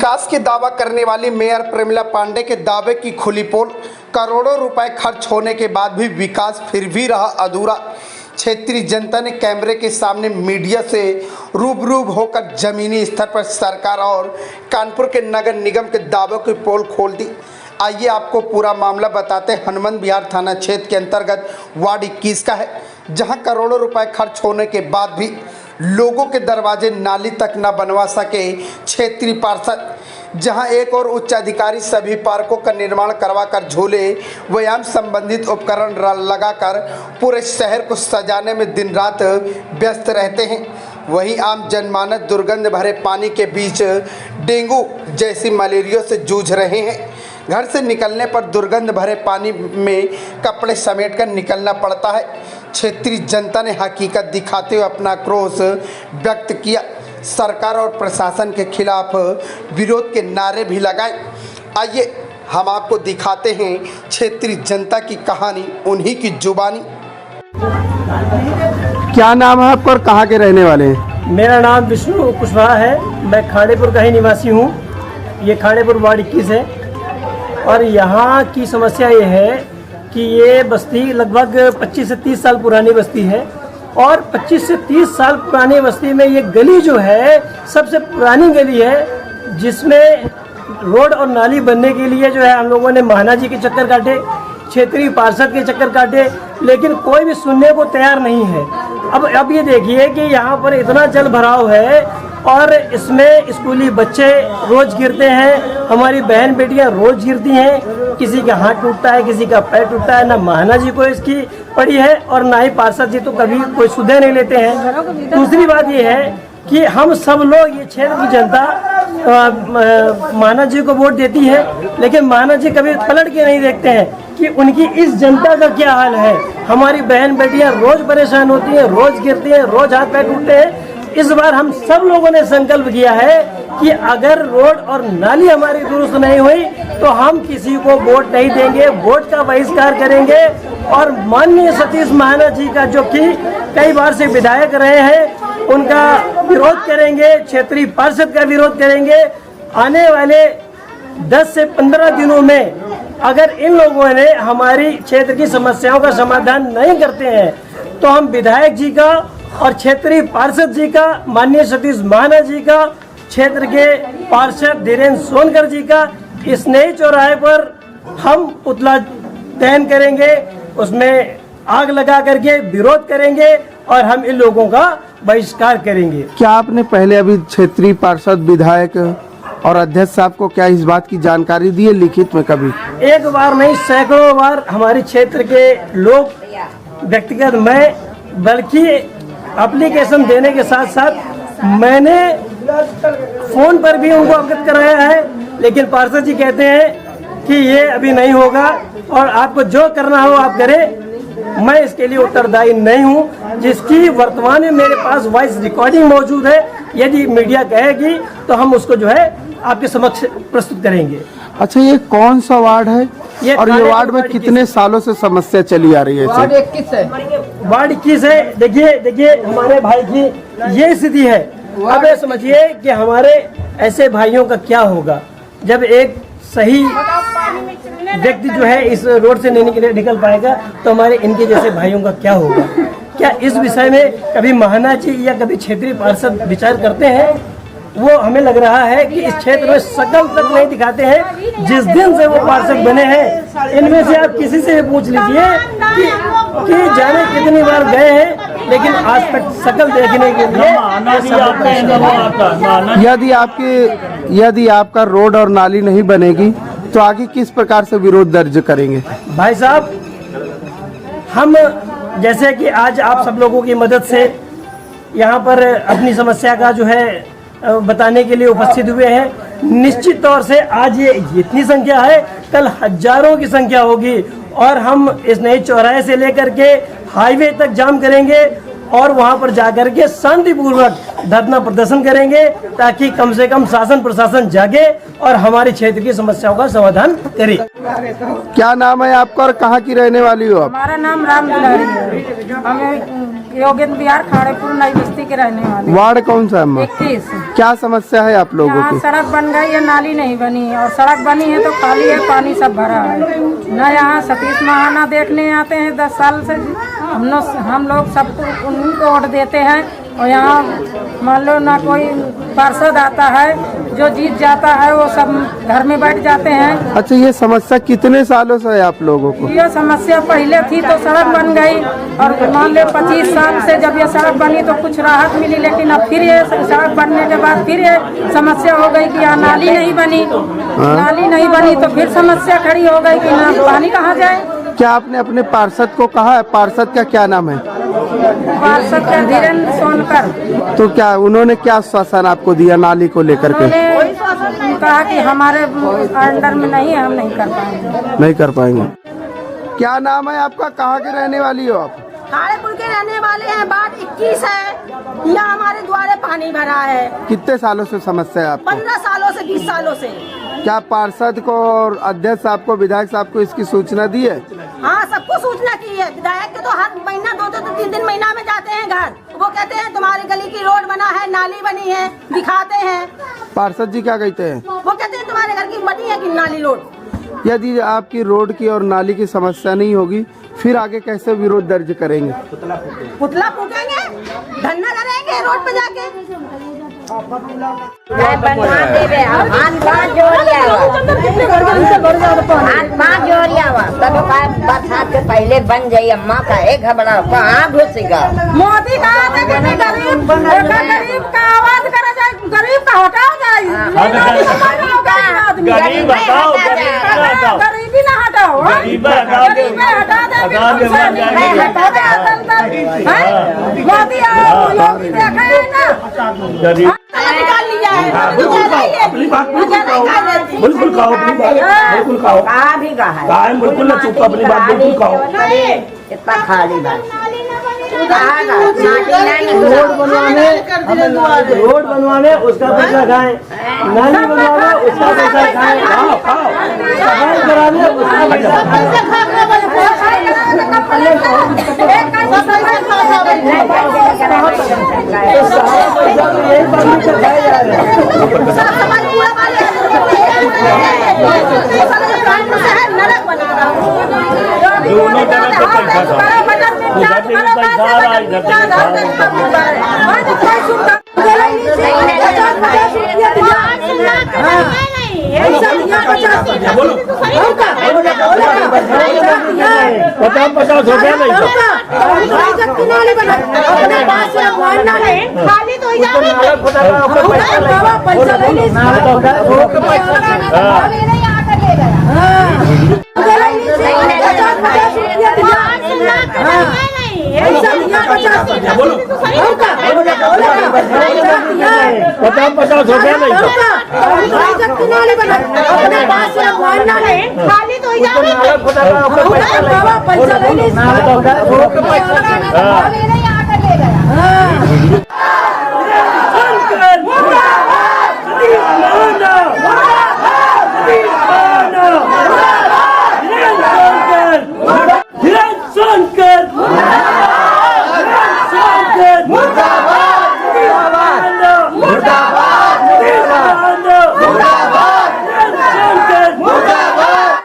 विकास की दावा करने वाली मेयर प्रेमिला पांडे के दावे की खुली पोल। करोड़ों रुपए खर्च होने के बाद भी विकास फिर भी रहा अधूरा। क्षेत्रीय जनता ने कैमरे के सामने मीडिया से रूबरू होकर जमीनी स्तर पर सरकार और कानपुर के नगर निगम के दावों की पोल खोल दी। आइए आपको पूरा मामला बताते हैं। हनुमंत विहार थाना क्षेत्र के अंतर्गत वार्ड 21 का है, जहां करोड़ों रुपए खर्च होने के बाद भी लोगों के दरवाजे नाली तक न बनवा सके क्षेत्रीय पार्षद। जहां एक और उच्च अधिकारी सभी पार्कों का निर्माण करवाकर झूले व्यायाम संबंधित उपकरण लगाकर पूरे शहर को सजाने में दिन रात व्यस्त रहते हैं। वहीं आम जनमानस दुर्गंध भरे पानी के बीच डेंगू जैसी मलेरिया से जूझ रहे हैं। घर से निकलने पर दुर्गंध भरे पानी में कपड़े समेटकर निकलना पड़ता है। क्षेत्रीय जनता ने हकीकत दिखाते हुए अपना क्रोध व्यक्त किया। सरकार और प्रशासन के खिलाफ विरोध के नारे भी लगाए। आइए हम आपको दिखाते हैं क्षेत्रीय जनता की कहानी, उन्हीं की जुबानी। क्या नाम है आपका और कहाँ के रहने वाले हैं? मेरा नाम विष्णु कुशवाहा है। मैं खाड़ेपुर का ही निवासी हूँ। ये खाड़ेपुर वार्ड 21 है और यहाँ की समस्या ये है कि ये बस्ती लगभग 25 से 30 साल पुरानी बस्ती है और 25 से 30 साल पुरानी बस्ती में ये गली जो है सबसे पुरानी गली है, जिसमें रोड और नाली बनने के लिए जो है हम लोगों ने महाना जी के चक्कर काटे, क्षेत्रीय पार्षद के चक्कर काटे, लेकिन कोई भी सुनने को तैयार नहीं है। अब ये देखिए कि यहाँ पर इतना जल भराव है और इसमें स्कूली बच्चे रोज गिरते हैं, हमारी बहन बेटियां रोज गिरती हैं, किसी का हाथ टूटता है, किसी का पैर टूटता है। ना महाना जी को इसकी पड़ी है और ना ही पार्षद जी तो कभी कोई सुधे नहीं लेते हैं। दूसरी बात ये है कि हम सब लोग, ये क्षेत्र की जनता महाना जी को वोट देती है, लेकिन महाना जी कभी पलट के नहीं देखते हैं कि उनकी इस जनता का क्या हाल है। हमारी बहन बेटियां रोज परेशान होती हैं, रोज गिरती हैं, रोज हाथ पैर टूटते हैं। इस बार हम सब लोगों ने संकल्प किया है कि अगर रोड और नाली हमारी दुरुस्त नहीं हुई तो हम किसी को वोट नहीं देंगे, वोट का बहिष्कार करेंगे और माननीय सतीश महाना जी का, जो कि कई बार से विधायक रहे हैं, उनका विरोध करेंगे, क्षेत्रीय पार्षद का विरोध करेंगे। आने वाले 10 से 15 दिनों में अगर इन लोगों ने हमारी क्षेत्र की समस्याओं का समाधान नहीं करते हैं तो हम विधायक जी का और क्षेत्रीय पार्षद जी का, माननीय सतीश महाना जी का, क्षेत्र के पार्षद धीरेन्द्र सोनकर जी का इस नए चौराहे पर हम पुतला दहन करेंगे, उसमें आग लगा करके विरोध करेंगे और हम इन लोगों का बहिष्कार करेंगे। क्या आपने पहले अभी क्षेत्रीय पार्षद, विधायक और अध्यक्ष साहब को क्या इस बात की जानकारी दी है लिखित में कभी? एक बार नहीं, सैकड़ों बार हमारे क्षेत्र के लोग, व्यक्तिगत मैं, बल्कि एप्लीकेशन देने के साथ साथ मैंने फोन पर भी उनको अवगत कराया है, लेकिन पार्षद जी कहते हैं कि ये अभी नहीं होगा और आपको जो करना हो आप करें। मैं इसके लिए उत्तरदायी नहीं हूं, जिसकी वर्तमान में मेरे पास वॉइस रिकॉर्डिंग मौजूद है। यदि मीडिया कहेगी तो हम उसको जो है आपके समक्ष प्रस्तुत करेंगे। अच्छा, ये कौन सा वार्ड है और ये वार्ड में कितने सालों से समस्या चली आ रही है? वार्ड 21 है। वार्ड 21 है। देखिए हमारे भाई की ये स्थिति है। अब ये समझिए कि हमारे ऐसे भाइयों का क्या होगा जब एक सही व्यक्ति जो है इस रोड से नहीं निकल पाएगा, तो हमारे इनके जैसे भाइयों का क्या होगा? क्या इस विषय में कभी महाना जी या कभी क्षेत्रीय पार्षद विचार करते हैं? वो हमें लग रहा है कि इस क्षेत्र में शकल तक नहीं दिखाते हैं। जिस दिन से वो पार्षद बने हैं, इनमें से आप किसी से भी पूछ लीजिए कि जाने कितनी बार गए हैं, लेकिन आज तक शकल देखने के लिए यदि आपका रोड और नाली नहीं बनेगी तो आगे किस प्रकार से विरोध दर्ज करेंगे? भाई साहब, हम जैसे कि आज आप सब लोगों की मदद से यहाँ पर अपनी समस्या का जो है बताने के लिए उपस्थित हुए हैं। निश्चित तौर से आज ये इतनी संख्या है, कल हजारों की संख्या होगी और हम इस नए चौराहे से लेकर के हाईवे तक जाम करेंगे और वहाँ पर जाकर के शांतिपूर्वक धरना प्रदर्शन करेंगे ताकि कम से कम शासन प्रशासन जागे और हमारे क्षेत्र की समस्याओं का समाधान करे। क्या नाम है आपका और कहाँ की रहने वाली हो आप? हमारा नाम राम दुलारी है। हमें योगेंद्र बिहार खाड़ेपुर नई बस्ती के रहने वाले। वार्ड कौन सा है? 21। क्या समस्या है आप लोगों यहाँ की? सड़क बन गई है, नाली नहीं बनी है और सड़क बनी है तो खाली है, पानी सब भरा है। न यहाँ सतीश महाना देखने आते हैं 10 साल से। हम लोग सबको उन्हीं को वोट देते हैं और यहाँ मान लो ना कोई पार्षद आता है, जो जीत जाता है वो सब घर में बैठ जाते हैं। अच्छा, ये समस्या कितने सालों से है आप लोगों को? ये समस्या पहले थी तो सड़क बन गई और मान लो 25 साल से जब ये सड़क बनी तो कुछ राहत मिली, लेकिन अब फिर ये सड़क बनने के बाद फिर ये समस्या हो गई कि यहाँ नाली नहीं बनी। नाली नहीं बनी तो फिर समस्या खड़ी हो गई कि ना पानी कहाँ जाए। क्या आपने अपने पार्षद को कहा है? पार्षद का क्या नाम है? पार्षद का धीरेन्द्र सोनकर। तो क्या उन्होंने क्या आश्वासन आपको दिया नाली को लेकर के? उन्होंने कहा कि हमारे अंडर में नहीं है, हम नहीं कर पाएंगे। नहीं कर पाएंगे। क्या नाम है आपका? कहाँ के रहने वाली हो आप? खाड़ेपुर के रहने वाले हैं। वार्ड 21 है। यहाँ हमारे द्वारे पानी भरा है। कितने सालों से समस्या है आपको? 15 सालों से 20 सालों से। क्या पार्षद को और अध्यक्ष साहब को, विधायक साहब को इसकी सूचना दी है? हाँ, सबको सूचना की है। विधायक के तो हर महीना 2-3 महीना में जाते हैं घर। वो कहते हैं तुम्हारी गली की रोड बना है, नाली बनी है, दिखाते हैं। पार्षद जी क्या कहते हैं? वो कहते हैं तुम्हारे घर की बनी है कि नाली रोड। यदि आपकी रोड की और नाली की समस्या नहीं होगी फिर आगे कैसे विरोध दर्ज करेंगे? पुतला फूकेंगे, धरना करेंगे रोड पे जाके। बरसात से पहले बन जाइए। अम्मा का एक घबरा कहाँ घुसेगा। मोदी का गरीब का आवाज करा जाए, गरीब का हटाओ जाए। गरीब हटाओ, गरीबी ना हटाओ, गरीबी हटा दे। मोदी योगी देखा है ना, निकाल लिया है। बिल्कुल कहो अपनी बात, बिल्कुल कहो। कहा भी कहा है, बिल्कुल ना चुप, अपनी बात बिल्कुल कहो। कितना खाली बात। रोड बनवाने उसका पैसा खाए, नाली बनवाने उसका पैसा खाए, सफाई कराने उसका पैसा ₹50 खाली तो खाली तो